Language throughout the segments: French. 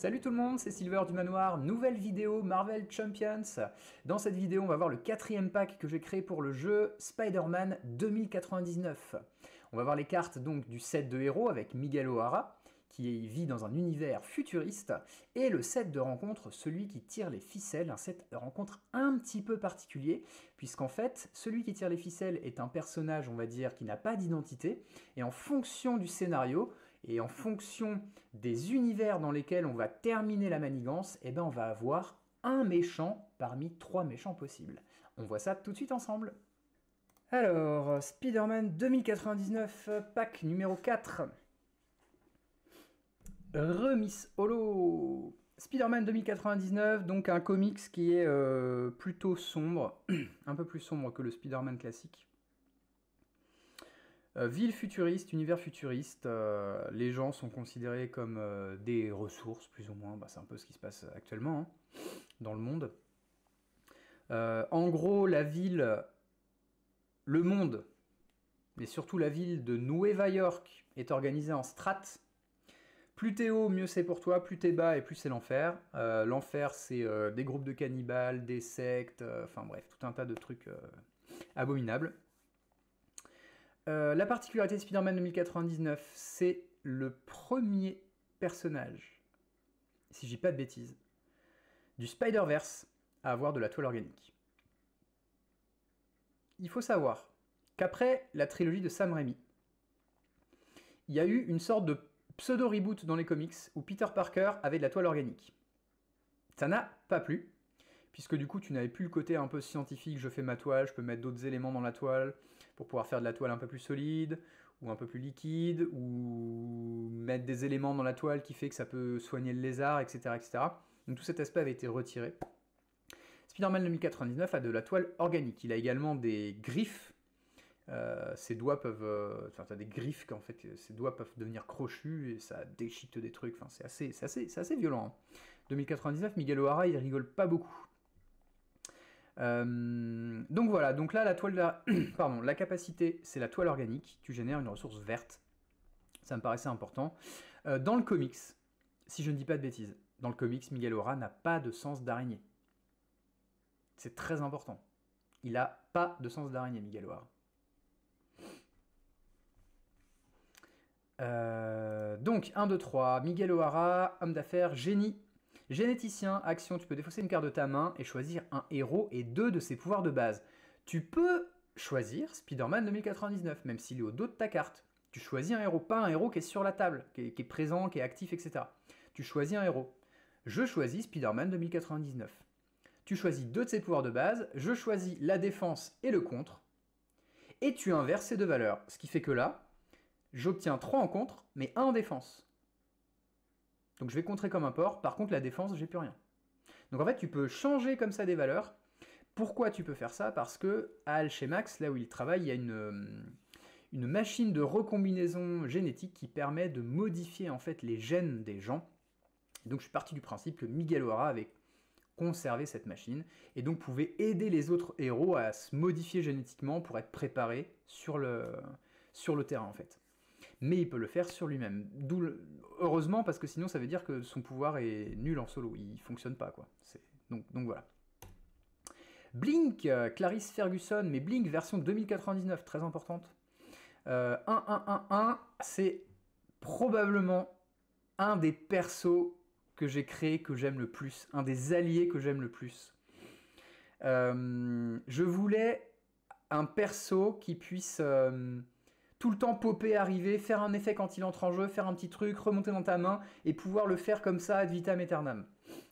Salut tout le monde, c'est Silver du Manoir, nouvelle vidéo Marvel Champions. Dans cette vidéo, on va voir le 4e pack que j'ai créé pour le jeu Spider-Man 2099. On va voir les cartes donc du set de héros avec Miguel O'Hara, qui vit dans un univers futuriste, et le set de rencontre, celui qui tire les ficelles, un set de rencontre un petit peu particulier, puisqu'en fait, celui qui tire les ficelles est un personnage, on va dire, qui n'a pas d'identité, et en fonction du scénario, et en fonction des univers dans lesquels on va terminer la manigance, eh ben on va avoir un méchant parmi 3 méchants possibles. On voit ça tout de suite ensemble. Alors, Spider-Man 2099, pack numéro 4. Remise Holo. Spider-Man 2099, donc un comics qui est plutôt sombre, un peu plus sombre que le Spider-Man classique. Ville futuriste, univers futuriste, les gens sont considérés comme des ressources, plus ou moins, c'est un peu ce qui se passe actuellement hein, dans le monde. En gros, la ville, le monde, mais surtout la ville de Nueva York est organisée en strates. Plus t'es haut, mieux c'est pour toi, plus t'es bas et plus c'est l'enfer. L'enfer, c'est des groupes de cannibales, des sectes, enfin bref, tout un tas de trucs abominables. La particularité de Spider-Man 2099, c'est le premier personnage, si je dis pas de bêtises, du Spider-Verse à avoir de la toile organique. Il faut savoir qu'après la trilogie de Sam Raimi, il y a eu une sorte de pseudo-reboot dans les comics où Peter Parker avait de la toile organique. Ça n'a pas plu, puisque du coup tu n'avais plus le côté un peu scientifique, je fais ma toile, je peux mettre d'autres éléments dans la toile pour pouvoir faire de la toile un peu plus solide, ou un peu plus liquide, ou mettre des éléments dans la toile qui fait que ça peut soigner le lézard, etc. etc. Donc tout cet aspect avait été retiré. Spider-Man 2099 a de la toile organique, il a également des griffes, ses doigts peuvent... Enfin, t'as des griffes qu'en fait, ses doigts peuvent devenir crochus et ça déchiquette des trucs, enfin c'est assez violent. Hein. 2099, Miguel O'Hara, il rigole pas beaucoup. Donc voilà, donc là la toile pardon, la capacité c'est la toile organique, tu génères une ressource verte, ça me paraissait important. Dans le comics, si je ne dis pas de bêtises, dans le comics, Miguel O'Hara n'a pas de sens d'araignée. C'est très important. Il n'a pas de sens d'araignée, Miguel O'Hara. Donc 1, 2, 3, Miguel O'Hara, homme d'affaires, génie. Généticien, action, tu peux défausser une carte de ta main et choisir un héros et 2 de ses pouvoirs de base. Tu peux choisir Spider-Man 2099, même s'il est au dos de ta carte. Tu choisis un héros, pas un héros qui est sur la table, qui est présent, qui est actif, etc. Tu choisis un héros. Je choisis Spider-Man 2099. Tu choisis 2 de ses pouvoirs de base, je choisis la défense et le contre, et tu inverses ces 2 valeurs. Ce qui fait que là, j'obtiens 3 en contre, mais 1 en défense. Donc je vais contrer comme un porc, par contre la défense, j'ai plus rien. Donc en fait, tu peux changer comme ça des valeurs. Pourquoi tu peux faire ça? Parce que à Alchemax, là où il travaille, il y a une machine de recombinaison génétique qui permet de modifier en fait les gènes des gens. Et donc je suis parti du principe que Miguel O'Hara avait conservé cette machine, et donc pouvait aider les autres héros à se modifier génétiquement pour être préparés sur le terrain en fait. Mais il peut le faire sur lui-même. Heureusement, parce que sinon ça veut dire que son pouvoir est nul en solo, il fonctionne pas quoi. Donc voilà. Blink, Clarisse Ferguson, mais Blink version 2099, très importante. 1-1-1-1, c'est probablement un des persos que j'ai créé, que j'aime le plus, un des alliés que j'aime le plus. Je voulais un perso qui puisse tout le temps popper, arriver, faire un effet quand il entre en jeu, faire un petit truc, remonter dans ta main, et pouvoir le faire comme ça ad vitam aeternam.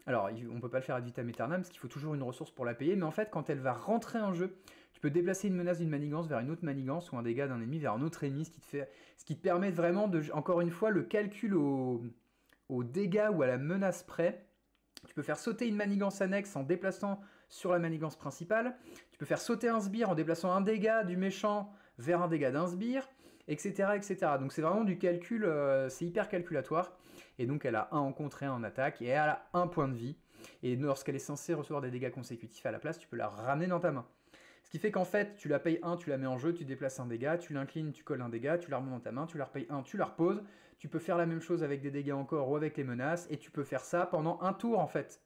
Alors, on peut pas le faire ad vitam aeternam, parce qu'il faut toujours une ressource pour la payer, mais en fait, quand elle va rentrer en jeu, tu peux déplacer une menace d'une manigance vers une autre manigance, ou un dégât d'un ennemi vers un autre ennemi, ce qui te permet vraiment de, encore une fois, le calcul au dégâts ou à la menace près. Tu peux faire sauter une manigance annexe en déplaçant sur la manigance principale. Tu peux faire sauter un sbire en déplaçant un dégât du méchant vers un dégât d'un sbire, etc. etc. Donc c'est vraiment du calcul, c'est hyper calculatoire. Et donc elle a 1 en contre et 1 en attaque, et elle a 1 point de vie. Et lorsqu'elle est censée recevoir des dégâts consécutifs à la place, tu peux la ramener dans ta main. Ce qui fait qu'en fait, tu la payes 1, tu la mets en jeu, tu déplaces un dégât, tu l'inclines, tu colles un dégât, tu la remontes dans ta main, tu la repayes 1, tu la reposes. Tu peux faire la même chose avec des dégâts encore ou avec les menaces, et tu peux faire ça pendant un tour en fait.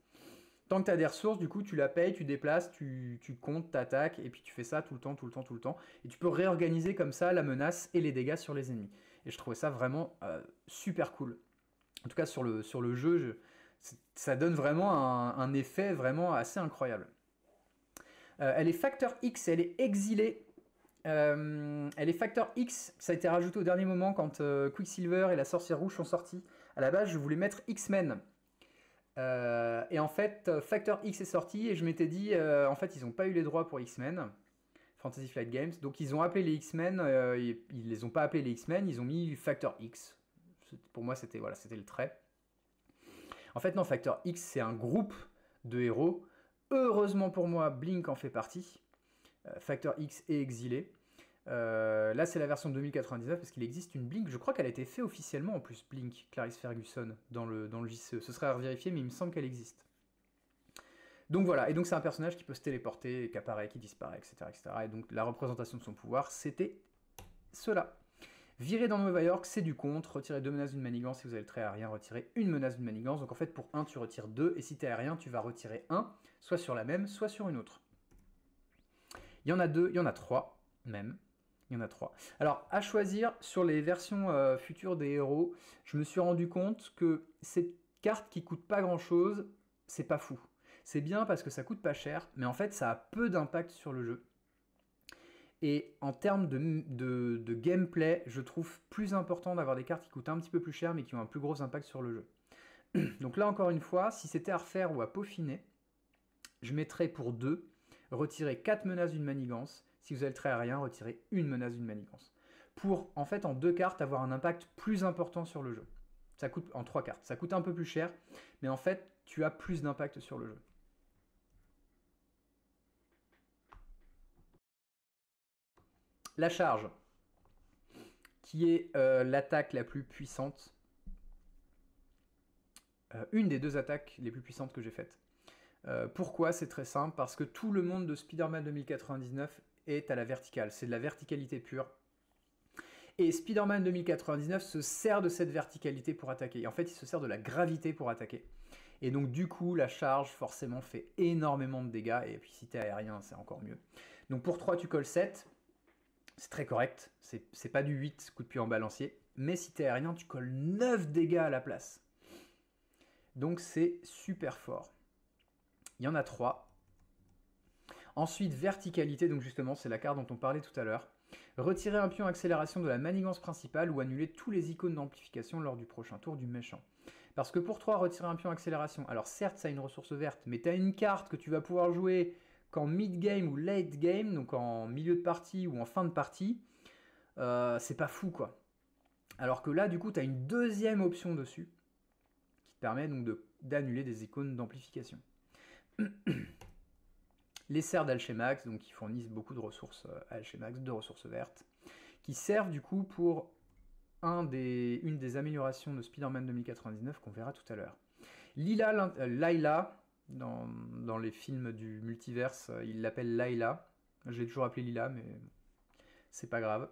Tant que tu as des ressources, du coup, tu la payes, tu déplaces, tu comptes, t'attaques, et puis tu fais ça tout le temps, tout le temps, tout le temps. Et tu peux réorganiser comme ça la menace et les dégâts sur les ennemis. Et je trouvais ça vraiment super cool. En tout cas, sur le jeu, ça donne vraiment un effet vraiment assez incroyable. Elle est facteur X, elle est exilée. Elle est facteur X, ça a été rajouté au dernier moment quand Quicksilver et la sorcière rouge sont sortis. À la base, je voulais mettre X-Men. Et en fait, Factor X est sorti et je m'étais dit, en fait, ils n'ont pas eu les droits pour X-Men, Fantasy Flight Games, donc ils ont appelé les X-Men, ils les ont pas appelés les X-Men, ils ont mis Factor X. Pour moi, c'était voilà, c'était le trait. En fait, non, Factor X, c'est un groupe de héros. Heureusement pour moi, Blink en fait partie. Factor X est exilé. Là, c'est la version 2099 parce qu'il existe une Blink. Je crois qu'elle a été faite officiellement en plus, Blink, Clarice Ferguson, dans le JCE. Ce serait à vérifier, mais il me semble qu'elle existe. Donc voilà, et donc c'est un personnage qui peut se téléporter, qui apparaît, qui disparaît, etc., etc. Et donc la représentation de son pouvoir, c'était cela. Virer dans Nova York, c'est du contre. Retirer 2 menaces d'une manigance si vous avez le trait aérien, retirer une menace d'une manigance. Donc en fait, pour 1, tu retires 2, et si tu es aérien, tu vas retirer 1, soit sur la même, soit sur une autre. Il y en a 2, il y en a 3 même. Il y en a 3. Alors, à choisir, sur les versions futures des héros, je me suis rendu compte que cette carte qui coûte pas grand-chose, c'est pas fou. C'est bien parce que ça coûte pas cher, mais en fait, ça a peu d'impact sur le jeu. Et en termes de gameplay, je trouve plus important d'avoir des cartes qui coûtent un petit peu plus cher, mais qui ont un plus gros impact sur le jeu. Donc là, encore une fois, si c'était à refaire ou à peaufiner, je mettrais pour 2, retirer 4 menaces d'une manigance. Si vous avez le trait aérien, retirez une menace d'une manigance. Pour, en fait, en 2 cartes, avoir un impact plus important sur le jeu. Ça coûte, en 3 cartes, ça coûte un peu plus cher, mais en fait, tu as plus d'impact sur le jeu. La charge, qui est l'attaque la plus puissante. Une des 2 attaques les plus puissantes que j'ai faites. Pourquoi? C'est très simple, parce que tout le monde de Spider-Man 2099 est à la verticale, c'est de la verticalité pure. Et Spider-Man 2099 se sert de cette verticalité pour attaquer. Et en fait, il se sert de la gravité pour attaquer. Et donc du coup, la charge forcément fait énormément de dégâts, et puis si t'es aérien, c'est encore mieux. Donc pour 3, tu colles 7, c'est très correct, c'est pas du 8 coup de pied en balancier, mais si t'es aérien, tu colles 9 dégâts à la place. Donc c'est super fort. Il y en a 3. Ensuite, verticalité, donc justement, c'est la carte dont on parlait tout à l'heure. Retirer un pion accélération de la manigance principale ou annuler tous les icônes d'amplification lors du prochain tour du méchant. Parce que pour 3, retirer un pion accélération, alors certes, ça a une ressource verte, mais tu as une carte que tu vas pouvoir jouer qu'en mid-game ou late-game, donc en milieu de partie ou en fin de partie, c'est pas fou, quoi. Alors que là, du coup, tu as une deuxième option dessus, qui te permet donc d'annuler des icônes d'amplification. Les serres d'Alchemax, donc qui fournissent beaucoup de ressources Alchemax, de ressources vertes, qui servent du coup pour une des améliorations de Spider-Man 2099 qu'on verra tout à l'heure. Layla, dans les films du multiverse, il l'appelle Layla. Je l'ai toujours appelé Lila, mais c'est pas grave.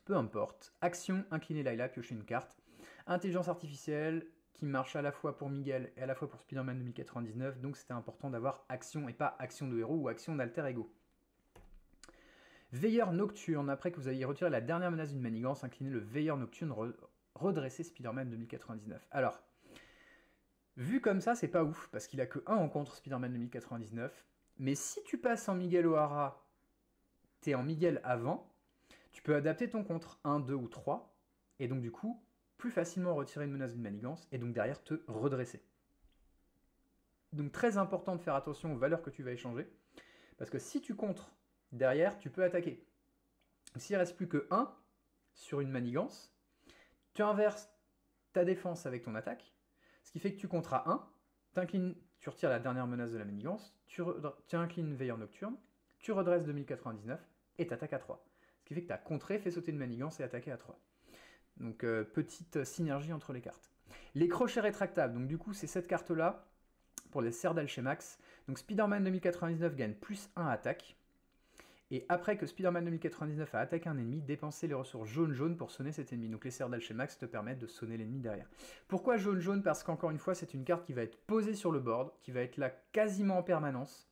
Peu importe. Action, incliner Layla, piocher une carte. Intelligence artificielle, qui marche à la fois pour Miguel et à la fois pour Spider-Man 2099, donc c'était important d'avoir action et pas action de héros ou action d'alter ego. Veilleur nocturne, après que vous ayez retiré la dernière menace d'une manigance, inclinez le veilleur nocturne, redresser Spider-Man 2099. Alors, vu comme ça, c'est pas ouf, parce qu'il a que 1 en contre Spider-Man 2099, mais si tu passes en Miguel O'Hara, t'es en Miguel avant, tu peux adapter ton contre 1, 2 ou 3, et donc du coup, plus facilement retirer une menace d'une manigance, et donc derrière te redresser. Donc très important de faire attention aux valeurs que tu vas échanger, parce que si tu contres derrière, tu peux attaquer. S'il ne reste plus que 1 sur une manigance, tu inverses ta défense avec ton attaque, ce qui fait que tu contres à 1, tu retires la dernière menace de la manigance, tu inclines Veilleur Nocturne, tu redresses 2099 et tu attaques à 3. Ce qui fait que tu as contré, fait sauter une manigance et attaqué à 3. Donc petite synergie entre les cartes. Les crochets rétractables, donc du coup c'est cette carte-là pour les serres d'Alchemax. Donc Spider-Man 2099 gagne plus 1 attaque. Et après que Spider-Man 2099 a attaqué un ennemi, dépensez les ressources jaune-jaune pour sonner cet ennemi. Donc les serres d'Alchemax te permettent de sonner l'ennemi derrière. Pourquoi jaune-jaune? Parce qu'encore une fois, c'est une carte qui va être posée sur le board, qui va être là quasiment en permanence.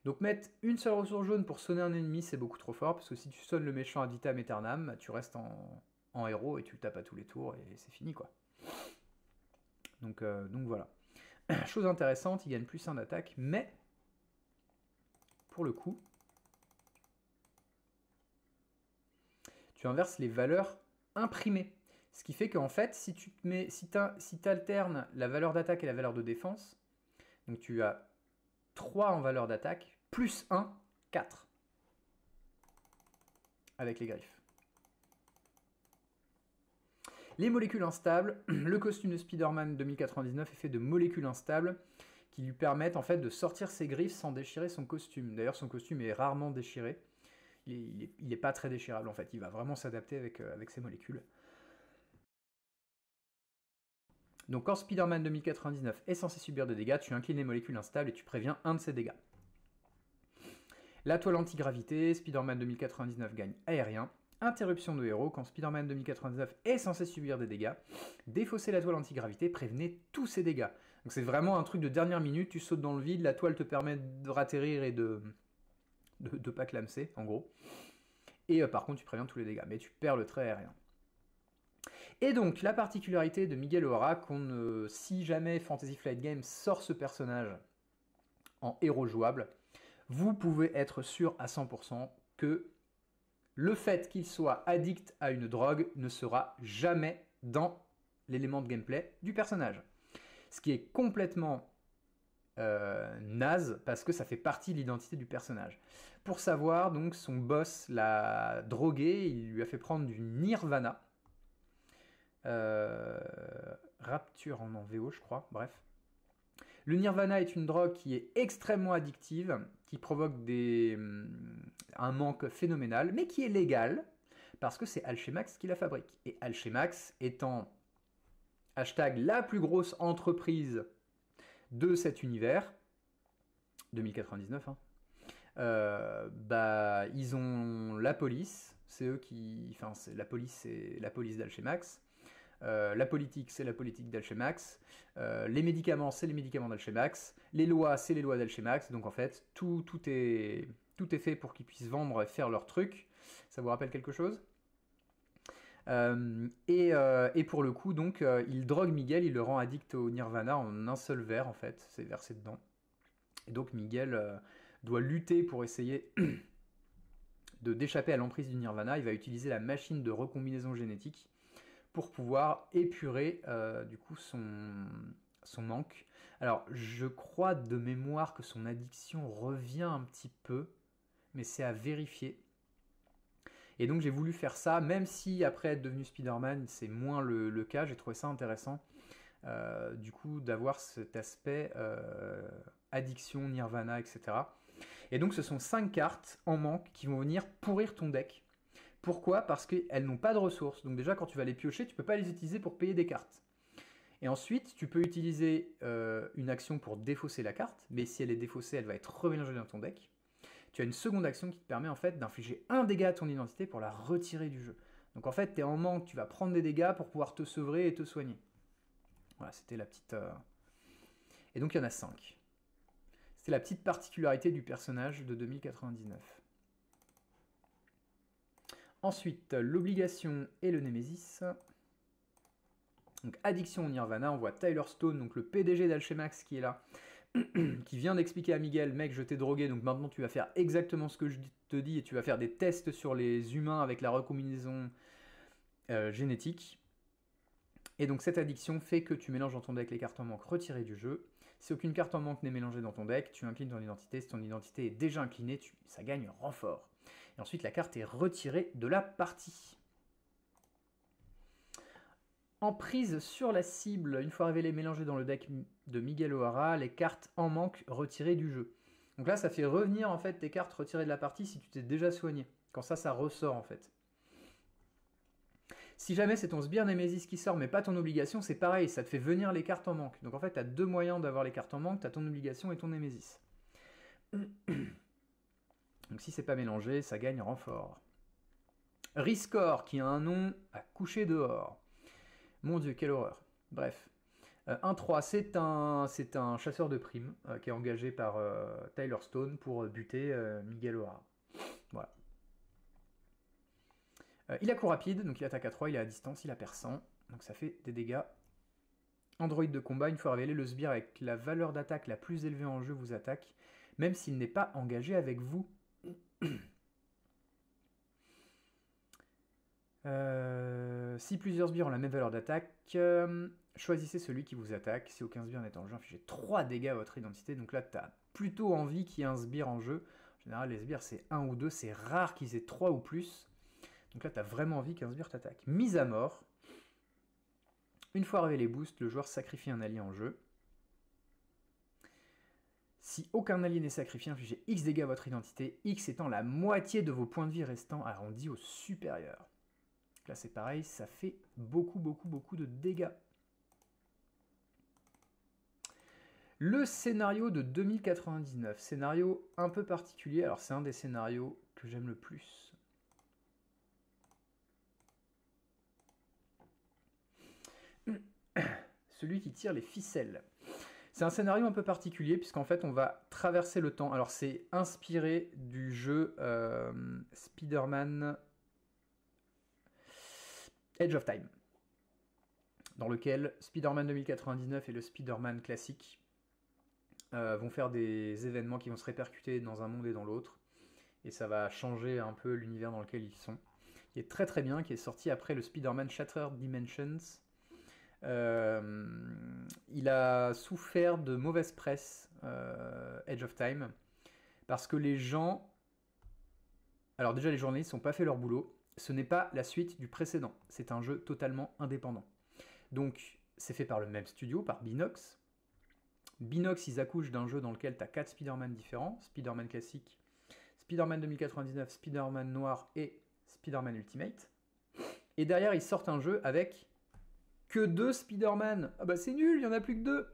Donc mettre une seule ressource jaune pour sonner un ennemi, c'est beaucoup trop fort, parce que si tu sonnes le méchant ad vitam aeternam, tu restes en héros et tu le tapes à tous les tours et c'est fini quoi. Donc voilà. Chose intéressante, il gagne plus 1 d'attaque, mais pour le coup, tu inverses les valeurs imprimées. Ce qui fait qu'en fait, si tu alternes la valeur d'attaque et la valeur de défense, donc tu as 3 en valeur d'attaque, plus 1, 4. Avec les griffes. Les molécules instables, le costume de Spider-Man 2099 est fait de molécules instables qui lui permettent en fait de sortir ses griffes sans déchirer son costume. D'ailleurs, son costume est rarement déchiré. Il n'est pas très déchirable en fait, il va vraiment s'adapter avec ces molécules. Donc quand Spider-Man 2099 est censé subir des dégâts, tu inclines les molécules instables et tu préviens un de ces dégâts. La toile antigravité, Spider-Man 2099 gagne aérien. Interruption de héros, quand Spider-Man 2099 est censé subir des dégâts, défausser la toile antigravité, prévenez tous ces dégâts. Donc c'est vraiment un truc de dernière minute, tu sautes dans le vide, la toile te permet de ratterrir et de pas clamser, en gros. Et par contre, tu préviens tous les dégâts, mais tu perds le trait aérien. Et donc, la particularité de Miguel O'Hara, si jamais Fantasy Flight Games sort ce personnage en héros jouable, vous pouvez être sûr à 100% que le fait qu'il soit addict à une drogue ne sera jamais dans l'élément de gameplay du personnage. Ce qui est complètement naze, parce que ça fait partie de l'identité du personnage. Pour savoir, donc, son boss l'a drogué, il lui a fait prendre du Nirvana. Rapture en VO, je crois, bref. Le Nirvana est une drogue qui est extrêmement addictive, qui provoque un manque phénoménal, mais qui est légale, parce que c'est Alchemax qui la fabrique. Et Alchemax étant hashtag la plus grosse entreprise de cet univers, 2099, hein, ils ont la police, c'est eux qui... Enfin, la police, c'est la police d'Alchemax. La politique, c'est la politique d'Alchemax. Les médicaments, c'est les médicaments d'Alchemax. Les lois, c'est les lois d'Alchemax. Donc en fait, tout est fait pour qu'ils puissent vendre et faire leur truc. Ça vous rappelle quelque chose? Et pour le coup, donc, il drogue Miguel, il le rend addict au Nirvana en un seul verre, en fait. C'est versé dedans. Et donc Miguel doit lutter pour essayer d'échapper à l'emprise du Nirvana. Il va utiliser la machine de recombinaison génétique pour pouvoir épurer du coup son manque. Alors, je crois de mémoire que son addiction revient un petit peu, mais c'est à vérifier. Et donc j'ai voulu faire ça, même si après être devenu Spider-Man, c'est moins le cas, j'ai trouvé ça intéressant, du coup, d'avoir cet aspect addiction, Nirvana, etc. Et donc ce sont 5 cartes en manque qui vont venir pourrir ton deck. Pourquoi? Parce qu'elles n'ont pas de ressources. Donc déjà, quand tu vas les piocher, tu ne peux pas les utiliser pour payer des cartes. Et ensuite, tu peux utiliser une action pour défausser la carte, mais si elle est défaussée, elle va être remélangée dans ton deck. Tu as une seconde action qui te permet en fait d'infliger un dégât à ton identité pour la retirer du jeu. Donc en fait, tu es en manque, tu vas prendre des dégâts pour pouvoir te sevrer et te soigner. Voilà, c'était la petite... Et donc il y en a 5. C'était la petite particularité du personnage de 2099. Ensuite, l'obligation et le Némésis. Donc, addiction au Nirvana, on voit Tyler Stone, donc le PDG d'Alchemax qui est là, qui vient d'expliquer à Miguel, mec, je t'ai drogué, donc maintenant tu vas faire exactement ce que je te dis et tu vas faire des tests sur les humains avec la recombinaison génétique. Et donc, cette addiction fait que tu mélanges dans ton deck les cartes en manque retirées du jeu. Si aucune carte en manque n'est mélangée dans ton deck, tu inclines ton identité. Si ton identité est déjà inclinée, ça gagne renfort. Et ensuite, la carte est retirée de la partie. En prise sur la cible, une fois révélée mélangée dans le deck de Miguel O'Hara, les cartes en manque retirées du jeu. Donc là, ça fait revenir en fait tes cartes retirées de la partie si tu t'es déjà soigné. Quand ça ressort en fait. Si jamais c'est ton Sbire Nemesis qui sort mais pas ton obligation, c'est pareil, ça te fait venir les cartes en manque. Donc en fait, tu as 2 moyens d'avoir les cartes en manque, tu as ton obligation et ton Nemesis. Donc Donc si c'est pas mélangé, ça gagne renfort. Riscore, qui a un nom à coucher dehors. Mon dieu, quelle horreur. Bref. 1-3, c'est un chasseur de primes qui est engagé par Tyler Stone pour buter Miguel O'Hara. Voilà. Il a coup rapide, donc il attaque à 3, il est à distance, il a perçant, donc ça fait des dégâts. Android de combat, une fois révélé, le sbire avec la valeur d'attaque la plus élevée en jeu vous attaque, même s'il n'est pas engagé avec vous. Si plusieurs sbires ont la même valeur d'attaque, choisissez celui qui vous attaque. Si aucun sbire n'est en jeu, infligez 3 dégâts à votre identité. Donc là, tu as plutôt envie qu'il y ait un sbire en jeu. En général, les sbires, c'est 1 ou 2. C'est rare qu'ils aient 3 ou plus. Donc là, tu as vraiment envie qu'un sbire t'attaque. Mise à mort. Une fois révélé boost, le joueur sacrifie un allié en jeu. Si aucun allié n'est sacrifié, infligez X dégâts à votre identité, X étant la moitié de vos points de vie restants arrondis au supérieur. Là c'est pareil, ça fait beaucoup de dégâts. Le scénario de 2099, scénario un peu particulier, alors c'est un des scénarios que j'aime le plus. Celui qui tire les ficelles. C'est un scénario un peu particulier puisqu'en fait on va traverser le temps. Alors c'est inspiré du jeu Spider-Man Edge of Time, dans lequel Spider-Man 2099 et le Spider-Man classique vont faire des événements qui vont se répercuter dans un monde et dans l'autre. Et ça va changer un peu l'univers dans lequel ils sont. Qui est très très bien, qui est sorti après le Spider-Man Shattered Dimensions. Il a souffert de mauvaise presse, Edge of Time, parce que les gens... Alors déjà, les journalistes n'ont pas fait leur boulot. Ce n'est pas la suite du précédent. C'est un jeu totalement indépendant. Donc, c'est fait par le même studio, par Binox. Binox, ils accouchent d'un jeu dans lequel tu as 4 Spider-Man différents. Spider-Man classique, Spider-Man 2099, Spider-Man noir et Spider-Man Ultimate. Et derrière, ils sortent un jeu avec que 2 Spider-Man. Ah bah c'est nul, il n'y en a plus que 2.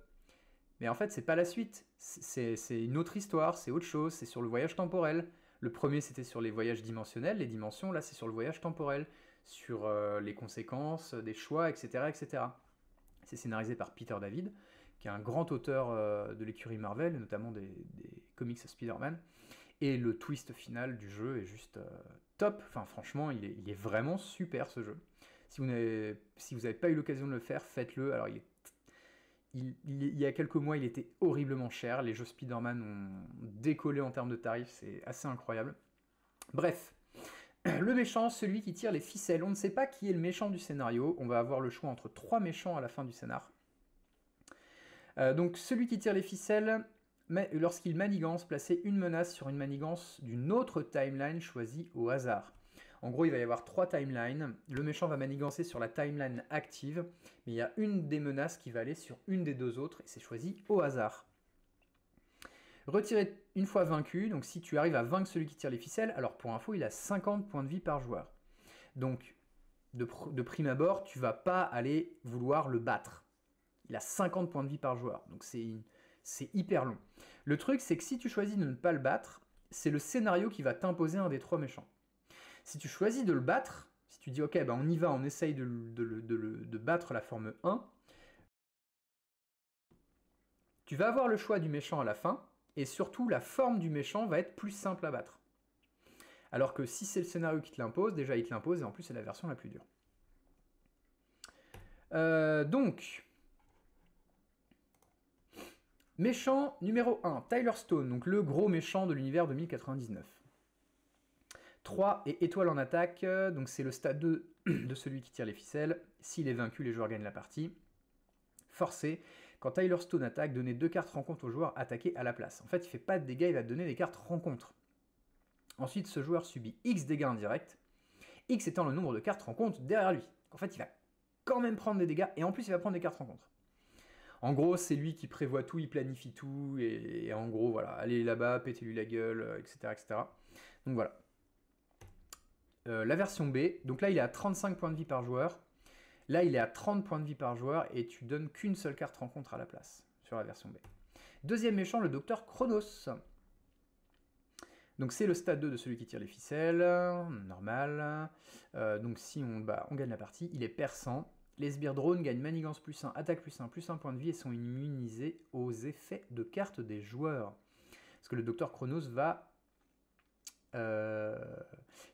Mais en fait, c'est pas la suite. C'est une autre histoire, c'est autre chose, c'est sur le voyage temporel. Le premier, c'était sur les voyages dimensionnels, les dimensions. Là, c'est sur le voyage temporel, sur les conséquences, des choix, etc. etc. C'est scénarisé par Peter David, qui est un grand auteur de l'écurie Marvel, notamment des comics Spider-Man. Et le twist final du jeu est juste top. Enfin, franchement, il est vraiment super, ce jeu. Si vous n'avez pas eu l'occasion de le faire, faites-le. Alors, il y a quelques mois, il était horriblement cher. Les jeux Spider-Man ont décollé en termes de tarifs, c'est assez incroyable. Bref, le méchant, celui qui tire les ficelles. On ne sait pas qui est le méchant du scénario. On va avoir le choix entre 3 méchants à la fin du scénar. Donc, celui qui tire les ficelles, lorsqu'il manigance, placez une menace sur une manigance d'une autre timeline choisie au hasard. En gros, il va y avoir 3 timelines. Le méchant va manigancer sur la timeline active, mais il y a une des menaces qui va aller sur une des 2 autres, et c'est choisi au hasard. Retirer une fois vaincu, donc si tu arrives à vaincre celui qui tire les ficelles, alors pour info, il a 50 points de vie par joueur. Donc, de prime abord, tu vas pas aller vouloir le battre. Il a 50 points de vie par joueur, donc c'est hyper long. Le truc, c'est que si tu choisis de ne pas le battre, c'est le scénario qui va t'imposer un des 3 méchants. Si tu choisis de le battre, si tu dis ok, ben on y va, on essaye de battre la forme 1, tu vas avoir le choix du méchant à la fin, et surtout la forme du méchant va être plus simple à battre. Alors que si c'est le scénario qui te l'impose, déjà il te l'impose, et en plus c'est la version la plus dure. Donc, méchant numéro 1, Tyler Stone, donc le gros méchant de l'univers 2099. 3 et étoile en attaque, donc c'est le stade 2 de celui qui tire les ficelles. S'il est vaincu, les joueurs gagnent la partie. Forcé, quand Tyler Stone attaque, donnez 2 cartes rencontre au joueur attaqué à la place. En fait, il fait pas de dégâts, il va te donner des cartes rencontre. Ensuite, ce joueur subit X dégâts indirects, X étant le nombre de cartes rencontre derrière lui. En fait, il va quand même prendre des dégâts, et en plus, il va prendre des cartes rencontre. En gros, c'est lui qui prévoit tout, il planifie tout, et en gros, voilà, allez là-bas, pétez-lui la gueule, etc., etc. Donc voilà. La version B, donc là il est à 35 points de vie par joueur, là il est à 30 points de vie par joueur et tu donnes qu'une seule carte rencontre à la place sur la version B. Deuxième méchant, le docteur Chronos. Donc c'est le stade 2 de celui qui tire les ficelles, normal. Donc si on le bat, on gagne la partie. Il est perçant. Les sbires drones gagnent manigance +1, attaque +1 point de vie et sont immunisés aux effets de cartes des joueurs. Parce que le docteur Chronos va...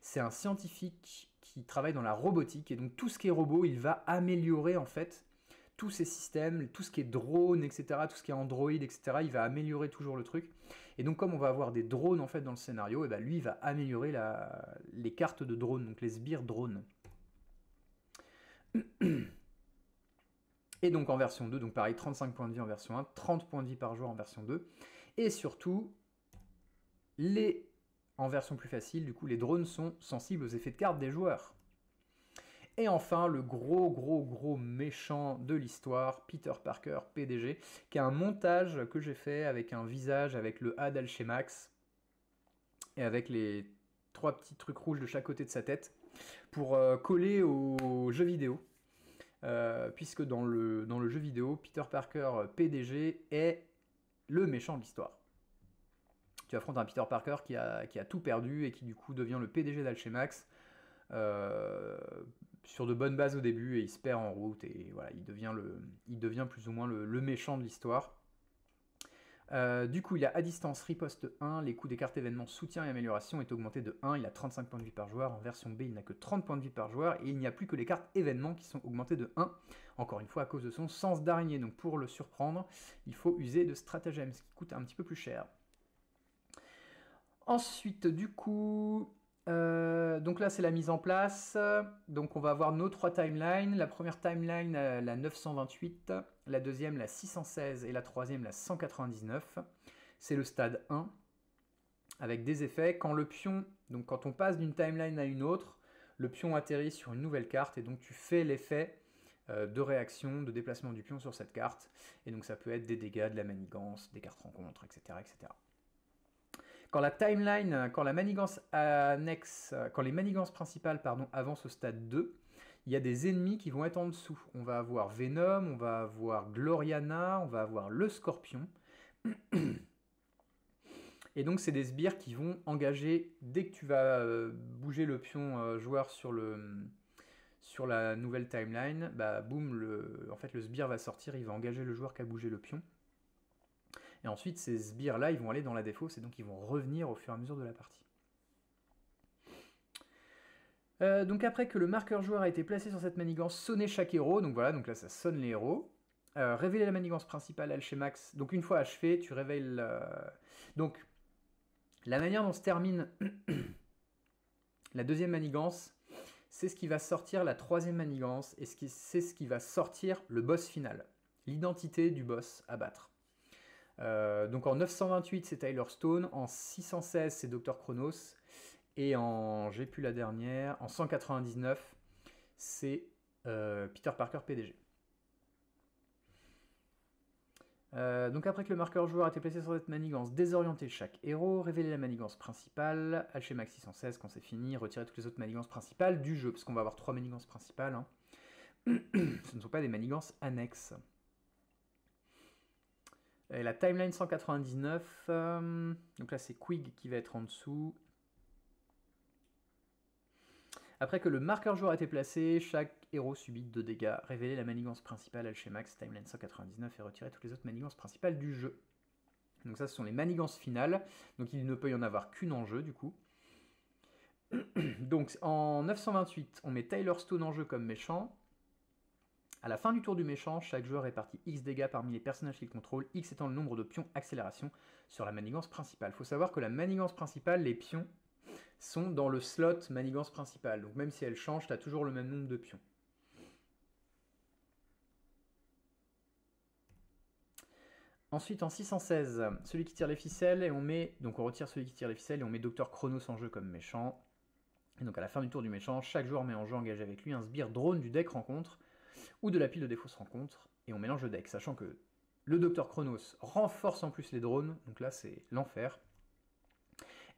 c'est un scientifique qui travaille dans la robotique, et donc tout ce qui est robot, il va améliorer en fait tous ces systèmes, tout ce qui est drone, etc., tout ce qui est Android, etc., il va améliorer toujours le truc. Et donc comme on va avoir des drones en fait dans le scénario, et ben lui il va améliorer les cartes de drones, donc les sbires drones. Et donc en version 2, donc pareil, 35 points de vie en version 1, 30 points de vie par joueur en version 2. Et surtout, en version plus facile, du coup, les drones sont sensibles aux effets de cartes des joueurs. Et enfin, le gros méchant de l'histoire, Peter Parker, PDG, qui est un montage que j'ai fait avec un visage, avec le A d'Alchemax, et avec les 3 petits trucs rouges de chaque côté de sa tête, pour coller au jeu vidéo. Puisque dans le jeu vidéo, Peter Parker, PDG, est le méchant de l'histoire. Tu affrontes un Peter Parker qui a tout perdu et qui du coup devient le PDG d'Alchemax sur de bonnes bases au début, et il se perd en route, et voilà, il devient plus ou moins le méchant de l'histoire. Du coup, il a à distance riposte 1, les coûts des cartes événements soutien et amélioration est augmenté de 1, il a 35 points de vie par joueur, en version B il n'a que 30 points de vie par joueur, et il n'y a plus que les cartes événements qui sont augmentées de 1, encore une fois à cause de son sens d'araignée, donc pour le surprendre, il faut user de stratagèmes, ce qui coûte un petit peu plus cher. Ensuite, du coup, donc là c'est la mise en place. Donc on va avoir nos 3 timelines. La première timeline, la 928, la deuxième, la 616, et la troisième, la 199. C'est le stade 1, avec des effets. Quand le pion, donc quand on passe d'une timeline à une autre, le pion atterrit sur une nouvelle carte, et donc tu fais l'effet de réaction, de déplacement du pion sur cette carte. Et donc ça peut être des dégâts, de la manigance, des cartes rencontres, etc. etc. Quand la manigance annexe, quand les manigances principales avancent au stade 2, il y a des ennemis qui vont être en dessous. On va avoir Venom, on va avoir Gloriana, on va avoir le Scorpion. Et donc c'est des sbires qui vont engager, dès que tu vas bouger le pion joueur sur la nouvelle timeline, bah boum, en fait le sbire va sortir, il va engager le joueur qui a bougé le pion. Et ensuite, ces sbires-là, ils vont aller dans la défausse, et donc ils vont revenir au fur et à mesure de la partie. Donc après que le marqueur joueur a été placé sur cette manigance, sonnez chaque héros. Donc voilà, donc là ça sonne les héros. Révéler la manigance principale Alchemax. Donc une fois achevé, tu révèles... Donc la manière dont se termine la deuxième manigance, c'est ce qui va sortir la troisième manigance, et c'est ce qui va sortir le boss final. L'identité du boss à battre. Donc en 928 c'est Tyler Stone, en 616 c'est Dr Chronos, et j'ai plus la dernière, en 199 c'est Peter Parker PDG. Donc après que le marqueur joueur a été placé sur cette manigance, désorienter chaque héros, révéler la manigance principale, Alchemax 616 quand c'est fini, retirer toutes les autres manigances principales du jeu, parce qu'on va avoir 3 manigances principales, hein. Ce ne sont pas des manigances annexes. Et la timeline 199, donc là c'est Quig qui va être en dessous. Après que le marqueur joueur a été placé, chaque héros subit 2 dégâts. Révéler la manigance principale Alchemax, timeline 199, et retirer toutes les autres manigances principales du jeu. Donc ça ce sont les manigances finales, donc il ne peut y en avoir qu'une en jeu du coup. Donc en 928, on met Tyler Stone en jeu comme méchant. À la fin du tour du méchant, chaque joueur répartit X dégâts parmi les personnages qu'il contrôle, X étant le nombre de pions accélération sur la manigance principale. Il faut savoir que la manigance principale, les pions sont dans le slot manigance principale. Donc même si elle change, tu as toujours le même nombre de pions. Ensuite en 616, celui qui tire les ficelles, et on retire celui qui tire les ficelles et on met Dr Chronos en jeu comme méchant. Et donc à la fin du tour du méchant, chaque joueur met en jeu engagé avec lui un sbire drone du deck rencontre, ou de la pile de défausse rencontre, et on mélange le deck, sachant que le Dr Chronos renforce en plus les drones, donc là c'est l'enfer.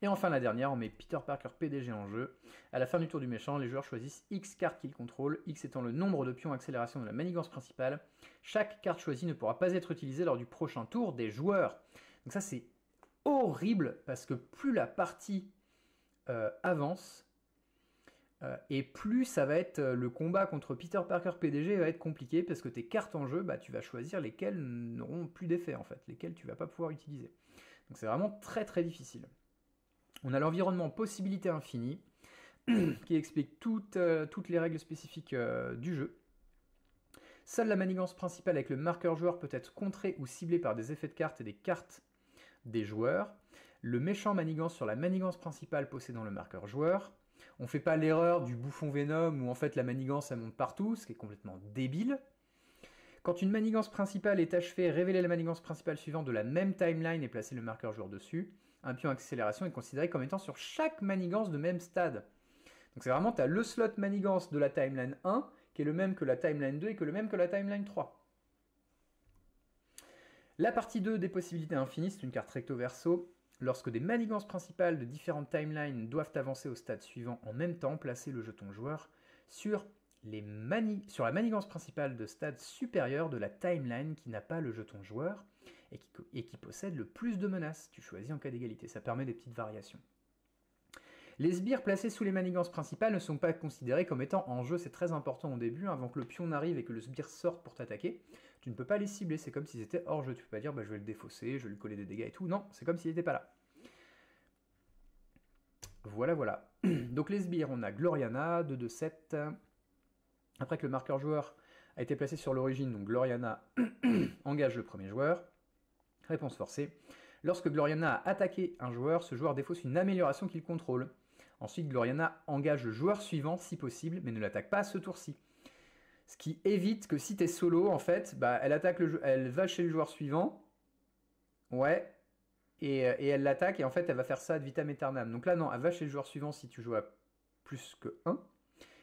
Et enfin la dernière, on met Peter Parker PDG en jeu. À la fin du tour du méchant, les joueurs choisissent X cartes qu'ils contrôlent, X étant le nombre de pions accélération de la manigance principale. Chaque carte choisie ne pourra pas être utilisée lors du prochain tour des joueurs. Donc ça c'est horrible parce que plus la partie avance et plus ça va être le combat contre Peter Parker PDG va être compliqué parce que tes cartes en jeu, bah, tu vas choisir lesquelles n'auront plus d'effet en fait, lesquelles tu vas pas pouvoir utiliser. Donc c'est vraiment très très difficile. On a l'environnement possibilité infinie qui explique toutes les règles spécifiques du jeu. Seule la manigance principale avec le marqueur joueur peut être contrée ou ciblée par des effets de cartes et des cartes des joueurs. Le méchant manigance sur la manigance principale possédant le marqueur joueur. On ne fait pas l'erreur du bouffon Venom où en fait la manigance elle monte partout, ce qui est complètement débile. Quand une manigance principale est achevée, révélez la manigance principale suivante de la même timeline et placez le marqueur joueur dessus. Un pion accélération est considéré comme étant sur chaque manigance de même stade. Donc c'est vraiment, tu as le slot manigance de la timeline 1 qui est le même que la timeline 2 et que le même que la timeline 3. La partie 2 des possibilités infinies, c'est une carte recto verso. Lorsque des manigances principales de différentes timelines doivent avancer au stade suivant en même temps, placez le jeton joueur sur la manigance principale de stade supérieur de la timeline qui n'a pas le jeton joueur et qui possède le plus de menaces. Tu choisis en cas d'égalité, ça permet des petites variations. Les sbires placés sous les manigances principales ne sont pas considérés comme étant en jeu, c'est très important au début, avant que le pion n'arrive et que le sbire sorte pour t'attaquer. Tu ne peux pas les cibler, c'est comme s'ils étaient hors jeu, tu peux pas dire bah, je vais le défausser, je vais lui coller des dégâts et tout, non, c'est comme s'il n'était pas là. Voilà, voilà. Donc les sbires, on a Gloriana, 2-2-7. Après que le marqueur joueur a été placé sur l'origine, donc Gloriana engage le premier joueur. Réponse forcée. Lorsque Gloriana a attaqué un joueur, ce joueur défausse une amélioration qu'il contrôle. Ensuite, Gloriana engage le joueur suivant si possible, mais ne l'attaque pas à ce tour-ci. Ce qui évite que si t'es solo, en fait, bah, elle va chez le joueur suivant, ouais, et elle l'attaque, et en fait, elle va faire ça ad vitam aeternam. Donc là, non, elle va chez le joueur suivant si tu joues à plus que 1,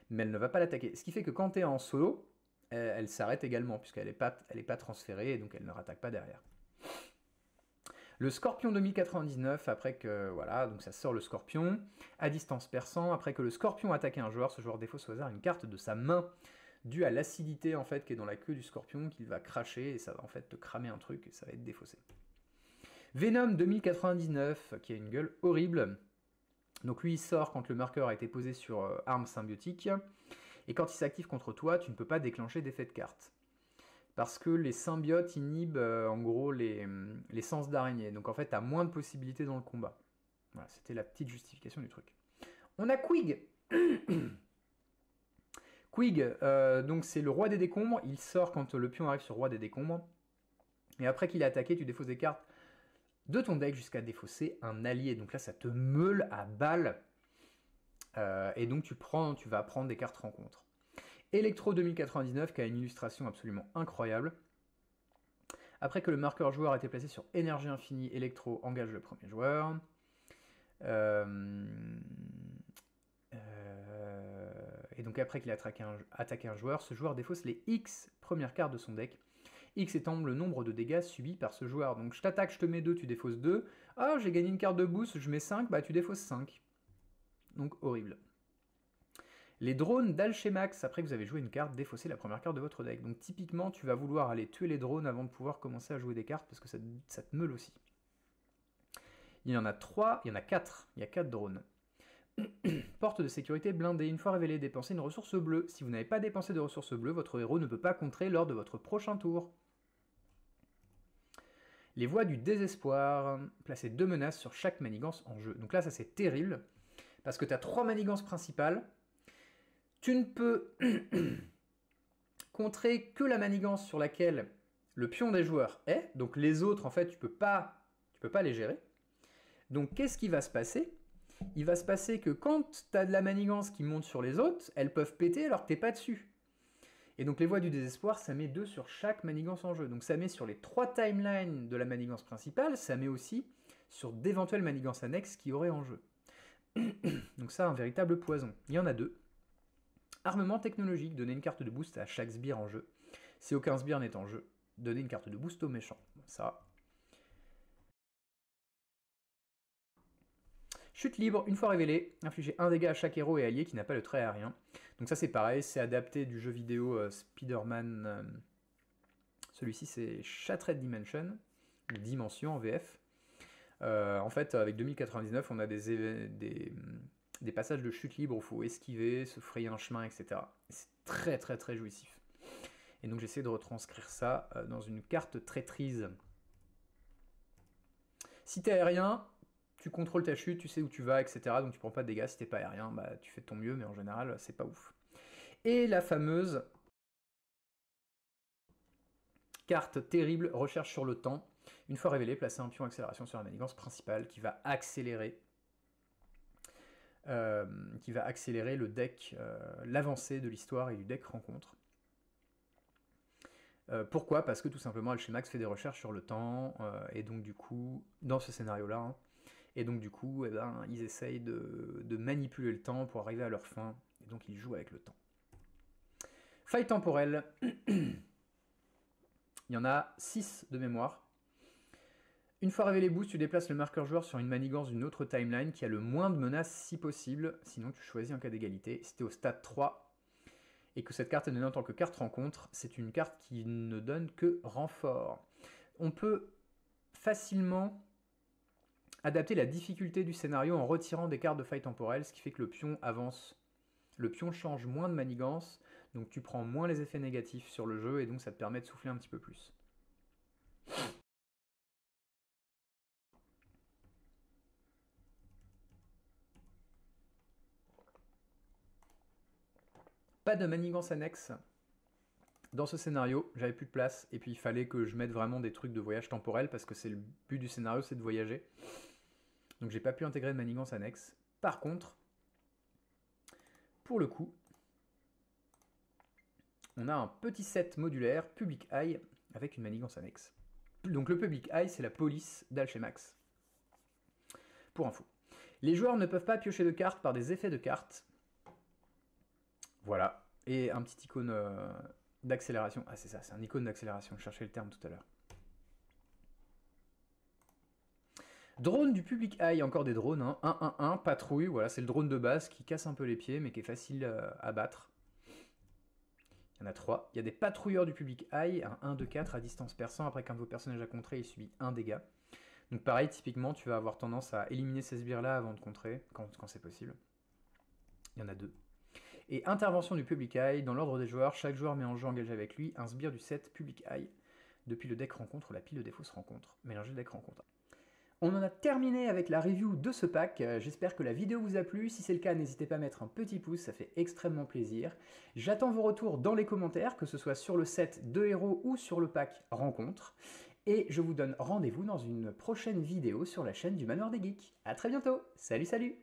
mais elle ne va pas l'attaquer. Ce qui fait que quand t'es en solo, elle s'arrête également, puisqu'elle n'est pas transférée, et donc elle ne rattaque pas derrière. Le Scorpion 2099, après que, voilà, donc ça sort le Scorpion, à distance perçant, après que le Scorpion attaque un joueur, ce joueur défausse au hasard une carte de sa main, due à l'acidité, en fait, qui est dans la queue du Scorpion, qu'il va cracher, et ça va, en fait, te cramer un truc, et ça va être défaussé. Venom 2099, qui a une gueule horrible, donc lui, il sort quand le marqueur a été posé sur arme symbiotique, et quand il s'active contre toi, tu ne peux pas déclencher d'effet de carte. Parce que les symbiotes inhibent en gros les sens d'araignée. Donc en fait, tu as moins de possibilités dans le combat. Voilà, c'était la petite justification du truc. On a Quig. Quig, donc c'est le roi des décombres. Il sort quand le pion arrive sur roi des décombres. Et après qu'il est attaqué, tu défausses des cartes de ton deck jusqu'à défausser un allié. Donc là, ça te meule à balles. Et donc tu vas prendre des cartes rencontres. Electro 2099 qui a une illustration absolument incroyable. Après que le marqueur joueur a été placé sur énergie infinie, Electro engage le premier joueur. Et donc après qu'il a attaqué un joueur, ce joueur défausse les X premières cartes de son deck. X étant le nombre de dégâts subis par ce joueur. Donc je t'attaque, je te mets 2, tu défausses 2. Ah, j'ai gagné une carte de boost, je mets 5, bah tu défausses 5. Donc horrible. Les drones d'Alchemax, après que vous avez joué une carte, défaussez la première carte de votre deck. Donc typiquement, tu vas vouloir aller tuer les drones avant de pouvoir commencer à jouer des cartes, parce que ça te meule aussi. Il y en a 3, il y en a 4. Il y a 4 drones. Porte de sécurité blindée. Une fois révélée, dépensez une ressource bleue. Si vous n'avez pas dépensé de ressources bleues, votre héros ne peut pas contrer lors de votre prochain tour. Les voies du désespoir. Placez 2 menaces sur chaque manigance en jeu. Donc là, ça c'est terrible, parce que tu as 3 manigances principales. Tu ne peux contrer que la manigance sur laquelle le pion des joueurs est. Donc les autres, en fait, tu peux pas les gérer. Donc qu'est-ce qui va se passer? Il va se passer que quand tu as de la manigance qui monte sur les autres, elles peuvent péter alors que tu n'es pas dessus. Et donc les voies du désespoir, ça met 2 sur chaque manigance en jeu. Donc ça met sur les 3 timelines de la manigance principale, ça met aussi sur d'éventuelles manigances annexes qui auraient en jeu. Donc ça, un véritable poison. Il y en a 2. Armement technologique, donner une carte de boost à chaque sbire en jeu. Si aucun sbire n'est en jeu, donner une carte de boost au méchant. Ça. Chute libre, une fois révélée, infliger 1 dégât à chaque héros et allié qui n'a pas le trait aérien. Donc ça c'est pareil, c'est adapté du jeu vidéo Spider-Man. Celui-ci c'est Shattered Dimension, Dimension en VF. En fait, avec 2099, on a des passages de chute libre où il faut esquiver, se frayer un chemin, etc. C'est très très très jouissif. Et donc j'essaie de retranscrire ça dans une carte traîtrise. Si t'es aérien, tu contrôles ta chute, tu sais où tu vas, etc. Donc tu prends pas de dégâts. Si t'es pas aérien, bah, tu fais de ton mieux, mais en général, c'est pas ouf. Et la fameuse carte terrible, recherche sur le temps. Une fois révélée, placez un pion accélération sur la manigance principale qui va accélérer le deck, l'avancée de l'histoire et du deck rencontre. Pourquoi? Parce que tout simplement Alchemax fait des recherches sur le temps, et donc du coup, dans ce scénario-là, hein, et donc du coup, eh ben, ils essayent de manipuler le temps pour arriver à leur fin, et donc ils jouent avec le temps. Faille temporelle. Il y en a 6 de mémoire. Une fois révélé boost, tu déplaces le marqueur joueur sur une manigance d'une autre timeline qui a le moins de menaces si possible, sinon tu choisis un cas d'égalité. Si tu es au stade 3 et que cette carte est donnée en tant que carte rencontre, c'est une carte qui ne donne que renfort. On peut facilement adapter la difficulté du scénario en retirant des cartes de faille temporelle, ce qui fait que le pion avance. Le pion change moins de manigance, donc tu prends moins les effets négatifs sur le jeu, et donc ça te permet de souffler un petit peu plus. Pas de manigance annexe. Dans ce scénario, j'avais plus de place, et puis il fallait que je mette vraiment des trucs de voyage temporel, parce que c'est le but du scénario, c'est de voyager. Donc j'ai pas pu intégrer de manigance annexe. Par contre, pour le coup, on a un petit set modulaire, Public Eye, avec une manigance annexe. Donc le Public Eye, c'est la police d'Alchemax. Pour info. Les joueurs ne peuvent pas piocher de cartes par des effets de cartes. Voilà. Et un petit icône d'accélération. Ah c'est ça, c'est un icône d'accélération, je cherchais le terme tout à l'heure. Drone du Public Eye, encore des drones, hein. 1-1-1, patrouille, voilà, c'est le drone de base qui casse un peu les pieds, mais qui est facile à battre. Il y en a 3. Il y a des patrouilleurs du Public Eye, un 1-2-4 à distance perçant, après qu'un de vos personnages a contré, il subit 1 dégât. Donc pareil, typiquement, tu vas avoir tendance à éliminer ces sbires-là avant de contrer, quand c'est possible. Il y en a 2. Et intervention du Public Eye, dans l'ordre des joueurs, chaque joueur met en jeu engagé avec lui un sbire du set Public Eye, depuis le deck rencontre ou la pile de défauts se rencontre. Mélangez le deck rencontre. On en a terminé avec la review de ce pack, j'espère que la vidéo vous a plu, si c'est le cas n'hésitez pas à mettre un petit pouce, ça fait extrêmement plaisir. J'attends vos retours dans les commentaires, que ce soit sur le set de héros ou sur le pack rencontre, et je vous donne rendez-vous dans une prochaine vidéo sur la chaîne du Manoir des Geeks. A très bientôt, salut salut!